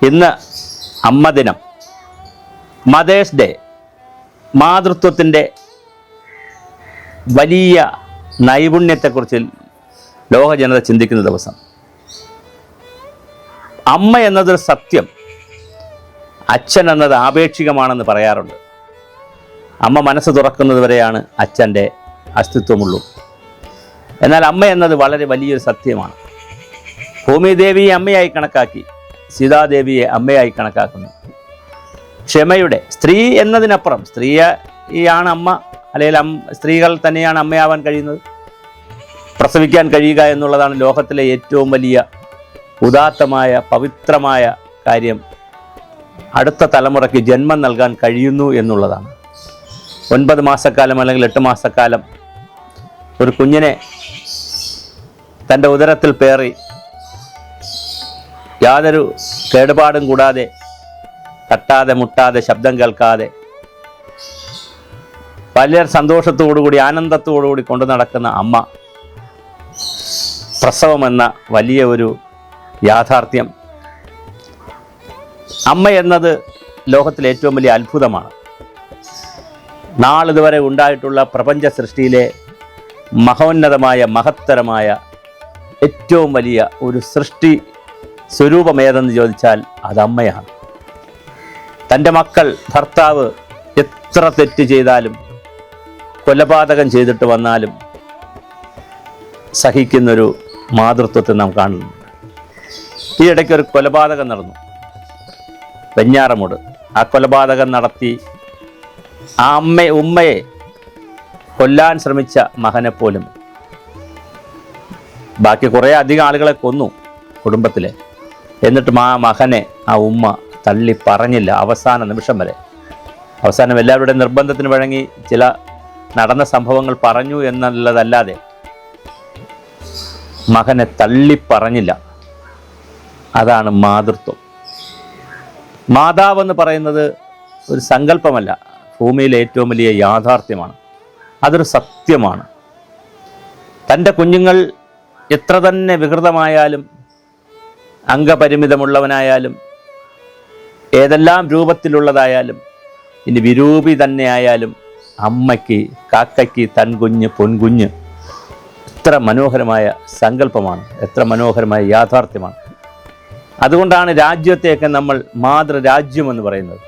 ഇന്ന് അമ്മ ദിനം, മദേഴ്സ് ഡേ, മാതൃത്വത്തിൻ്റെ വലിയ നൈപുണ്യത്തെക്കുറിച്ച് ലോക ജനത ചിന്തിക്കുന്ന ദിവസം. അമ്മ എന്നതൊരു സത്യം, അച്ഛൻ എന്നത് ആപേക്ഷികമാണെന്ന് പറയാറുണ്ട്. അമ്മ മനസ്സ് തുറക്കുന്നത് വരെയാണ് അച്ഛൻ്റെ അസ്തിത്വമുള്ളൂ. എന്നാൽ അമ്മ എന്നത് വളരെ വലിയൊരു സത്യമാണ്. ഭൂമിദേവിയെ അമ്മയായി കണക്കാക്കി, സീതാദേവിയെ അമ്മയായി കണക്കാക്കുന്നു. ക്ഷമയുടെ, സ്ത്രീ എന്നതിനപ്പുറം സ്ത്രീയാണ് അമ്മ, അല്ലെങ്കിൽ സ്ത്രീകൾ തന്നെയാണ് അമ്മയാവാൻ കഴിയുന്നത്. പ്രസവിക്കാൻ കഴിയുക എന്നുള്ളതാണ് ലോകത്തിലെ ഏറ്റവും വലിയ ഉദാത്തമായ പവിത്രമായ കാര്യം. അടുത്ത തലമുറയ്ക്ക് ജന്മം നൽകാൻ കഴിയുന്നു എന്നുള്ളതാണ്. 9 മാസക്കാലം അല്ലെങ്കിൽ 8 മാസക്കാലം ഒരു കുഞ്ഞിനെ തൻ്റെ ഉദരത്തിൽ പേറി യാതൊരു കേടുപാടും കൂടാതെ, തട്ടാതെ മുട്ടാതെ, ശബ്ദം കേൾക്കാതെ വലിയ സന്തോഷത്തോടുകൂടി ആനന്ദത്തോടുകൂടി കൊണ്ടു നടക്കുന്ന അമ്മ, പ്രസവമെന്ന വലിയ ഒരു യാഥാർത്ഥ്യം. അമ്മ എന്നത് ലോകത്തിലെ ഏറ്റവും വലിയ അത്ഭുതമാണ്. നാളിതുവരെ ഉണ്ടായിട്ടുള്ള പ്രപഞ്ച സൃഷ്ടിയിലെ മഹോന്നതമായ മഹത്തരമായ ഏറ്റവും വലിയ ഒരു സൃഷ്ടി സ്വരൂപമേതെന്ന് ചോദിച്ചാൽ അത് അമ്മയാണ്. തൻ്റെ മക്കൾ, ഭർത്താവ് എത്ര തെറ്റ് ചെയ്താലും, കൊലപാതകം ചെയ്തിട്ട് വന്നാലും സഹിക്കുന്നൊരു മാതൃത്വത്തെ നാം കാണുന്നു. ഈ ഇടയ്ക്ക് ഒരു കൊലപാതകം നടന്നു വെഞ്ഞാറമൂട്. ആ കൊലപാതകം നടത്തി ആ ഉമ്മയെ കൊല്ലാൻ ശ്രമിച്ച മകനെപ്പോലും, ബാക്കി കുറേ അധികം ആളുകളെ കൊന്നു കുടുംബത്തിലെ, എന്നിട്ടും ആ മകനെ ആ ഉമ്മ തള്ളി പറഞ്ഞില്ല അവസാന നിമിഷം വരെ. അവസാനം എല്ലാവരുടെയും നിർബന്ധത്തിന് വഴങ്ങി ചില നടന്ന സംഭവങ്ങൾ പറഞ്ഞു എന്നുള്ളതല്ലാതെ മകനെ തള്ളി പറഞ്ഞില്ല. അതാണ് മാതൃത്വം. മാതാവെന്ന് പറയുന്നത് ഒരു സങ്കല്പമല്ല, ഭൂമിയിലെ ഏറ്റവും വലിയ യാഥാർത്ഥ്യമാണ്. അതൊരു സത്യമാണ്. തൻ്റെ കുഞ്ഞുങ്ങൾ എത്ര തന്നെ വികൃതമായാലും, അംഗപരിമിതമുള്ളവനായാലും, ഏതെല്ലാം രൂപത്തിലുള്ളതായാലും, ഇനി വിരൂപി തന്നെയായാലും, അമ്മയ്ക്ക്, കാക്കയ്ക്ക് തൻ കുഞ്ഞ്, പൊൻകുഞ്ഞ്, എത്ര മനോഹരമായ സങ്കല്പമാണ്, എത്ര മനോഹരമായ യാഥാർത്ഥ്യമാണ്. അതുകൊണ്ടാണ് രാജ്യത്തെയൊക്കെ നമ്മൾ മാതൃരാജ്യമെന്ന് പറയുന്നത്,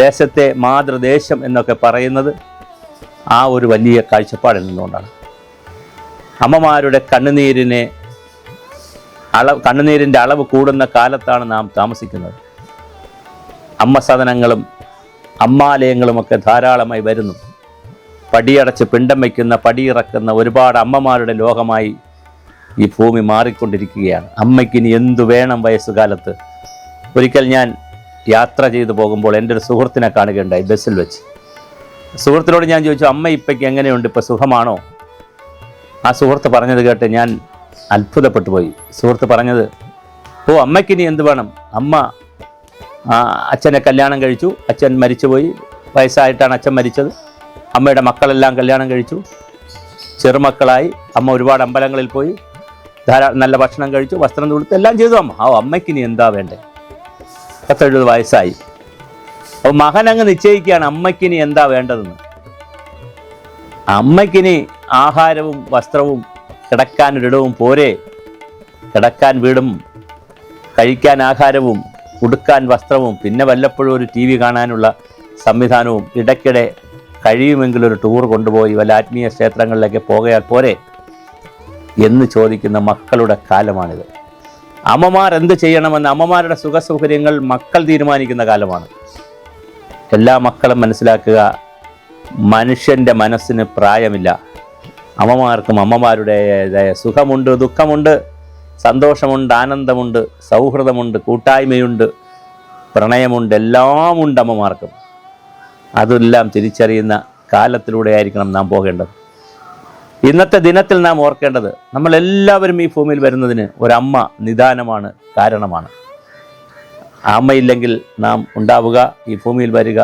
ദേശത്തെ മാതൃദേശം എന്നൊക്കെ പറയുന്നത് ആ ഒരു വലിയ കാഴ്ചപ്പാടിൽ നിന്നുകൊണ്ടാണ്. അമ്മമാരുടെ കണ്ണുനീരിൻ്റെ അളവ് കൂടുന്ന കാലത്താണ് നാം താമസിക്കുന്നത്. അമ്മ സദനങ്ങളും അമ്മാലയങ്ങളുമൊക്കെ ധാരാളമായി വരുന്നു. പടിയടച്ച് പിണ്ടം വയ്ക്കുന്ന, പടിയിറക്കുന്ന ഒരുപാട് അമ്മമാരുടെ ലോകമായി ഈ ഭൂമി മാറിക്കൊണ്ടിരിക്കുകയാണ്. അമ്മയ്ക്കിനി എന്തു വേണം വയസ്സുകാലത്ത്? ഒരിക്കൽ ഞാൻ യാത്ര ചെയ്തു പോകുമ്പോൾ എൻ്റെ ഒരു സുഹൃത്തിനെ കാണുകയുണ്ടായി ബസ്സിൽ വെച്ച്. സുഹൃത്തിനോട് ഞാൻ ചോദിച്ചു, അമ്മ ഇപ്പയ്ക്ക് എങ്ങനെയുണ്ട്, ഇപ്പോൾ സുഖമാണോ? ആ സുഹൃത്ത് പറഞ്ഞത് കേട്ട് ഞാൻ അത്ഭുതപ്പെട്ടു പോയി. സുഹൃത്ത് പറഞ്ഞത്, അമ്മയ്ക്കിനി എന്ത് വേണം? അമ്മ അച്ഛനെ കല്യാണം കഴിച്ചു, അച്ഛൻ മരിച്ചുപോയി, വയസ്സായിട്ടാണ് അച്ഛൻ മരിച്ചത്. അമ്മയുടെ മക്കളെല്ലാം കല്യാണം കഴിച്ചു, ചെറുമക്കളായി. അമ്മ ഒരുപാട് അമ്പലങ്ങളിൽ പോയി, ധാരാളം നല്ല ഭക്ഷണം കഴിച്ചു, വസ്ത്രം കൊടുത്ത് എല്ലാം ചെയ്തു അമ്മ. അമ്മയ്ക്കിനി എന്താ വേണ്ടേ? 70 വയസ്സായി. അപ്പോൾ മകൻ അങ്ങ് നിശ്ചയിക്കുകയാണ് അമ്മയ്ക്കിനി എന്താ വേണ്ടതെന്ന്. അമ്മയ്ക്കിനി ആഹാരവും വസ്ത്രവും കിടക്കാനൊരിടവും പോരെ? കിടക്കാൻ വീടും, കഴിക്കാൻ ആഹാരവും, ഉടുക്കാൻ വസ്ത്രവും, പിന്നെ വല്ലപ്പോഴും ഒരു TV കാണാനുള്ള സംവിധാനവും, ഇടയ്ക്കിടെ കഴിയുമെങ്കിൽ ഒരു ടൂർ കൊണ്ടുപോയി വല്ല ആത്മീയ ക്ഷേത്രങ്ങളിലേക്ക് പോകയാൽ പോരെ എന്ന് ചോദിക്കുന്ന മക്കളുടെ കാലമാണിത്. അമ്മമാർ എന്ത് ചെയ്യണമെന്ന് അമ്മമാരുടെ സുഖസൗകര്യങ്ങൾ മക്കൾ തീരുമാനിക്കുന്ന കാലമാണ്. എല്ലാ മക്കളും മനസ്സിലാക്കുക, മനുഷ്യൻ്റെ മനസ്സിന് പ്രായമില്ല. അമ്മമാർക്കും അമ്മമാരുടേതായ സുഖമുണ്ട്, ദുഃഖമുണ്ട്, സന്തോഷമുണ്ട്, ആനന്ദമുണ്ട്, സൗഹൃദമുണ്ട്, കൂട്ടായ്മയുണ്ട്, പ്രണയമുണ്ട്, എല്ലാം ഉണ്ട് അമ്മമാർക്കും. അതെല്ലാം തിരിച്ചറിയുന്ന കാലത്തിലൂടെ ആയിരിക്കണം നാം പോകേണ്ടത്. ഇന്നത്തെ ദിനത്തിൽ നാം ഓർക്കേണ്ടത്, നമ്മളെല്ലാവരും ഈ ഭൂമിയിൽ വരുന്നതിന് ഒരമ്മ നിദാനമാണ്, കാരണമാണ്. അമ്മയില്ലെങ്കിൽ നാം ഉണ്ടാവുക, ഈ ഭൂമിയിൽ വരിക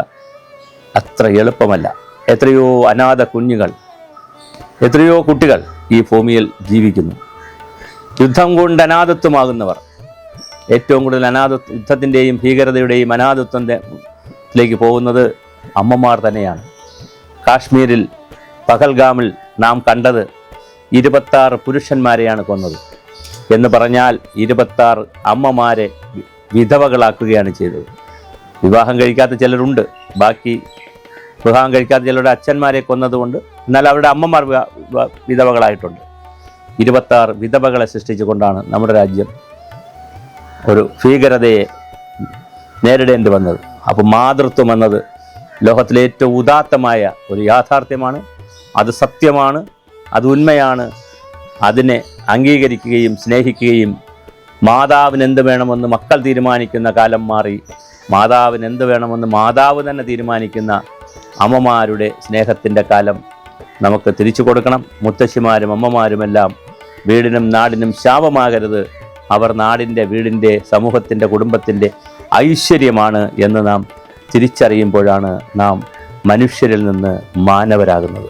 അത്ര എളുപ്പമല്ല. എത്രയോ അനാഥ കുഞ്ഞുങ്ങൾ, എത്രയോ കുട്ടികൾ ഈ ഭൂമിയിൽ ജീവിക്കുന്നു. യുദ്ധം കൊണ്ട് അനാഥത്വമാകുന്നവർ, ഏറ്റവും കൂടുതൽ യുദ്ധത്തിൻ്റെയും ഭീകരതയുടെയും അനാഥത്വത്തിലേക്ക് പോകുന്നത് അമ്മമാർ തന്നെയാണ്. കാശ്മീരിൽ പഹൽഗാമിൽ നാം കണ്ടത് 26 പുരുഷന്മാരെയാണ് കൊന്നത് എന്ന് പറഞ്ഞാൽ 26 അമ്മമാരെ വിധവകളാക്കുകയാണ് ചെയ്തത്. വിവാഹം കഴിക്കാത്ത ചിലരുണ്ട്, ബാക്കി വിവാഹം കഴിക്കാത്ത ചിലരുടെ അച്ഛന്മാരെ കൊന്നതുകൊണ്ട്, എന്നാൽ അവരുടെ അമ്മമാർ വിധവകളായിട്ടുണ്ട്. 26 വിധവകളെ സൃഷ്ടിച്ചുകൊണ്ടാണ് നമ്മുടെ രാജ്യം ഒരു ഭീകരതയെ നേരിടേണ്ടി വന്നത്. അപ്പോൾ മാതൃത്വം എന്നത് ലോകത്തിലെ ഏറ്റവും ഉദാത്തമായ ഒരു യാഥാർത്ഥ്യമാണ്. അത് സത്യമാണ്, അത് ഉണ്മയാണ്. അതിനെ അംഗീകരിക്കുകയും സ്നേഹിക്കുകയും മാതാവിന് എന്ത് വേണമെന്ന് മക്കൾ തീരുമാനിക്കുന്ന കാലം മാറി മാതാവിന് എന്ത് വേണമെന്ന് മാതാവ് തന്നെ തീരുമാനിക്കുന്ന അമ്മമാരുടെ സ്നേഹത്തിൻ്റെ കാലം നമുക്ക് തിരിച്ചു കൊടുക്കണം. മുത്തശ്ശിമാരും അമ്മമാരുമെല്ലാം വീടിനും നാടിനും ശാപമാകരുത്. അവർ നാടിൻ്റെ, വീടിൻ്റെ, സമൂഹത്തിൻ്റെ, കുടുംബത്തിൻ്റെ ഐശ്വര്യമാണ് എന്ന് നാം തിരിച്ചറിയുമ്പോഴാണ് നാം മനുഷ്യരിൽ നിന്ന് മാനവരാകുന്നത്.